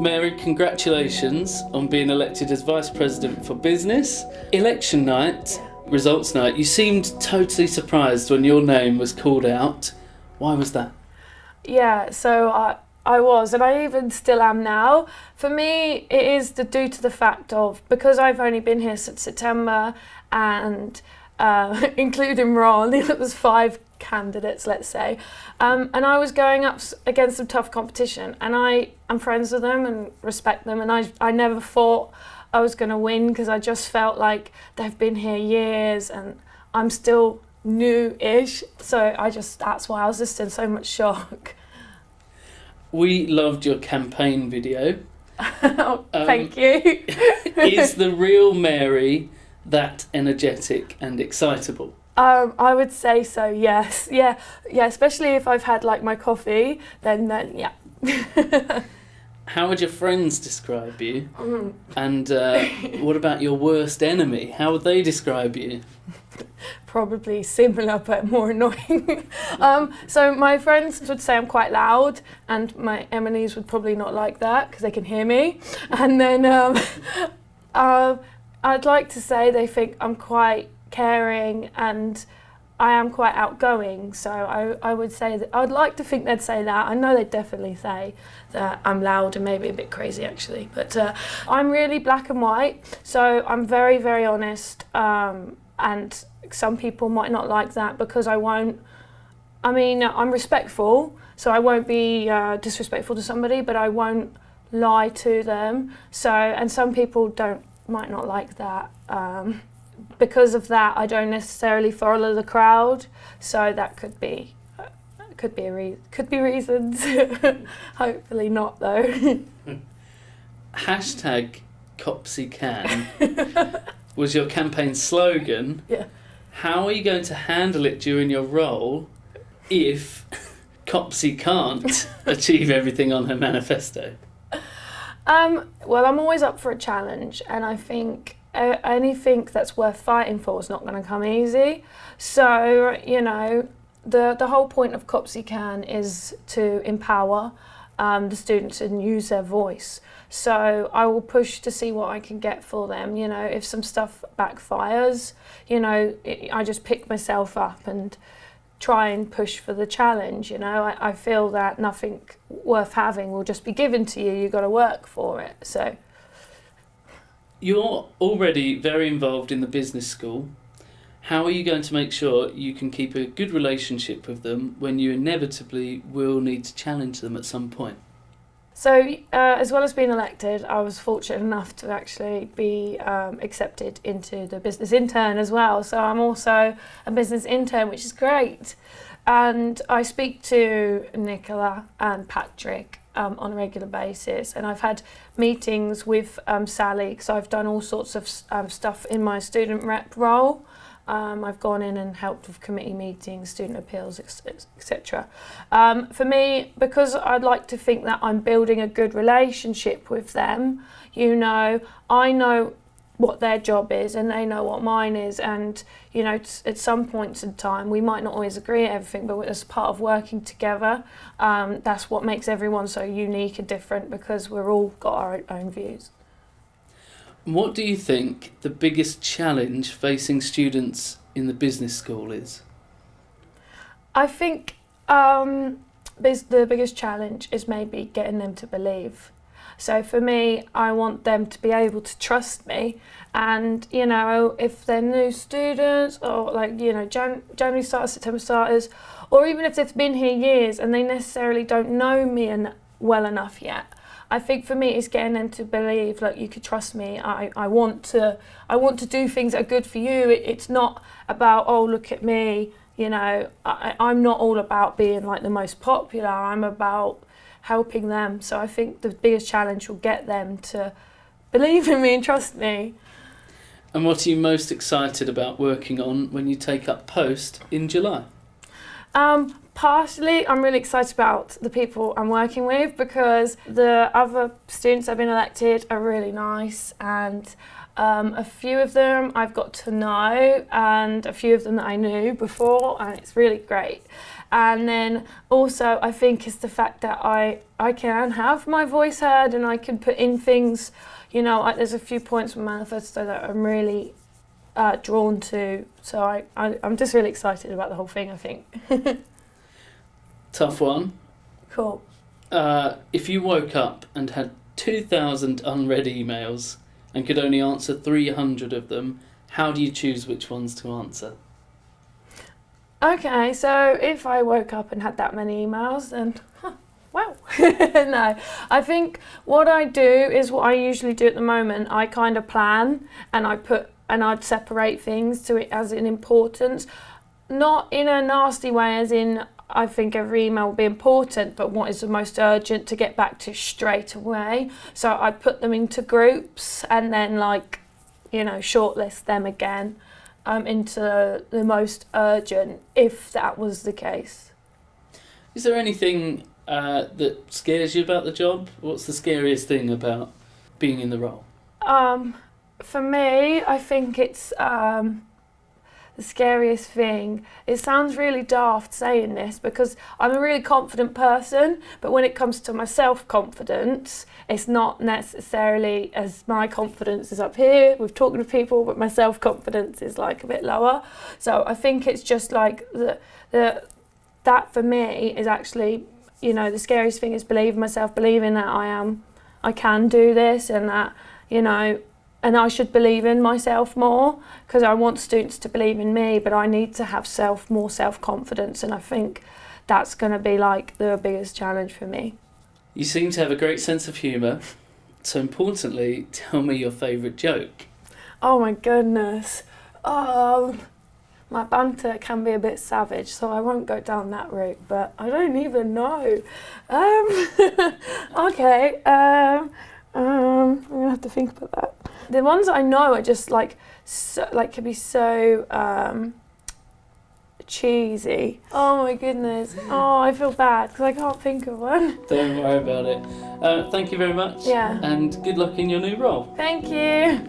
Mary, congratulations on being elected as Vice President for Business. Election night, results night, you seemed totally surprised when your name was called out. Why was that? Yeah, so I was, and I even still am now. For me, it is due to the fact of, because I've only been here since September, and including Ron, it was 5 candidates, let's say, and I was going up against some tough competition, and I'm friends with them and respect them, and I never thought I was going to win, because I just felt like they've been here years and I'm still new-ish, so that's why I was just in so much shock. We loved your campaign video. Oh, thank you. Is the real Mary that energetic and excitable? I would say so, yes. Yeah, especially if I've had like my coffee, then yeah. How would your friends describe you? And what about your worst enemy? How would they describe you? Probably similar but more annoying. So my friends would say I'm quite loud, and my enemies would probably not like that because they can hear me. And then I'd like to say they think I'm quite caring and I am quite outgoing, so I would say that I'd like to think they'd say that. I know they'd definitely say that I'm loud and maybe a bit crazy actually, but I'm really black and white, so I'm very, very honest, and some people might not like that because I'm respectful, so I won't be disrespectful to somebody, but I won't lie to them, and some people might not like that. Because of that, I don't necessarily follow the crowd, so that could be reasons. Hopefully not, though. Hashtag Copsey can was your campaign slogan. Yeah. How are you going to handle it during your role if Copsey can't achieve everything on her manifesto? Well, I'm always up for a challenge, and I think anything that's worth fighting for is not going to come easy. So, the whole point of Copsey Can is to empower the students and use their voice. So I will push to see what I can get for them. If some stuff backfires, I just pick myself up and try and push for the challenge. I feel that nothing worth having will just be given to you. You've got to work for it. So. You're already very involved in the business school. How are you going to make sure you can keep a good relationship with them when you inevitably will need to challenge them at some point? So, as well as being elected, I was fortunate enough to actually be accepted into the business intern as well. So I'm also a business intern, which is great. And I speak to Nicola and Patrick on a regular basis, and I've had meetings with Sally, because I've done all sorts of stuff in my student rep role. I've gone in and helped with committee meetings, student appeals, etc. For me, because I'd like to think that I'm building a good relationship with them, I know what their job is and they know what mine is, and at some points in time we might not always agree at everything, but as part of working together, that's what makes everyone so unique and different, because we're all got our own views. What do you think the biggest challenge facing students in the business school is? I think the biggest challenge is maybe getting them to believe. So for me, I want them to be able to trust me, and if they're new students, or January starters, September starters, or even if they've been here years and they necessarily don't know me well enough yet, I think for me it's getting them to believe, you could trust me. I want to do things that are good for you. It's not about, oh, look at me. I'm not all about being the most popular. I'm about helping them. So I think the biggest challenge will get them to believe in me and trust me. And what are you most excited about working on when you take up post in July? Partially, I'm really excited about the people I'm working with, because the other students that have been elected are really nice, and a few of them I've got to know, and a few of them that I knew before, and it's really great. And then also I think it's the fact that I can have my voice heard and I can put in things, you know, there's a few points from manifesto that I'm really drawn to. So I'm just really excited about the whole thing, I think. Tough one. Cool. If you woke up and had 2,000 unread emails and could only answer 300 of them, how do you choose which ones to answer? Okay, so if I woke up and had that many emails, then wow. No, I think what I do is what I usually do at the moment. I kind of plan and I'd separate things to it as in importance, not in a nasty way as in I think every email will be important, but what is the most urgent to get back to straight away. So I put them into groups and then shortlist them again into the most urgent, if that was the case. Is there anything that scares you about the job? What's the scariest thing about being in the role? For me, I think it's the scariest thing. It sounds really daft saying this because I'm a really confident person, but when it comes to my self-confidence, it's not necessarily as my confidence is up here with talking to people, but my self-confidence is like a bit lower. So I think it's just like that for me is actually, you know, the scariest thing is believing myself, believing that I can do this and that, you know, and I should believe in myself more because I want students to believe in me, but I need to have more self-confidence, and I think that's going to be like the biggest challenge for me. You seem to have a great sense of humour, so importantly, tell me your favourite joke. Oh my goodness. My banter can be a bit savage, so I won't go down that route, but I don't even know. Okay, I'm going to have to think about that. The ones I know are just can be so cheesy. Oh my goodness. Oh, I feel bad because I can't think of one. Don't worry about it. Thank you very much. Yeah. And good luck in your new role. Thank you.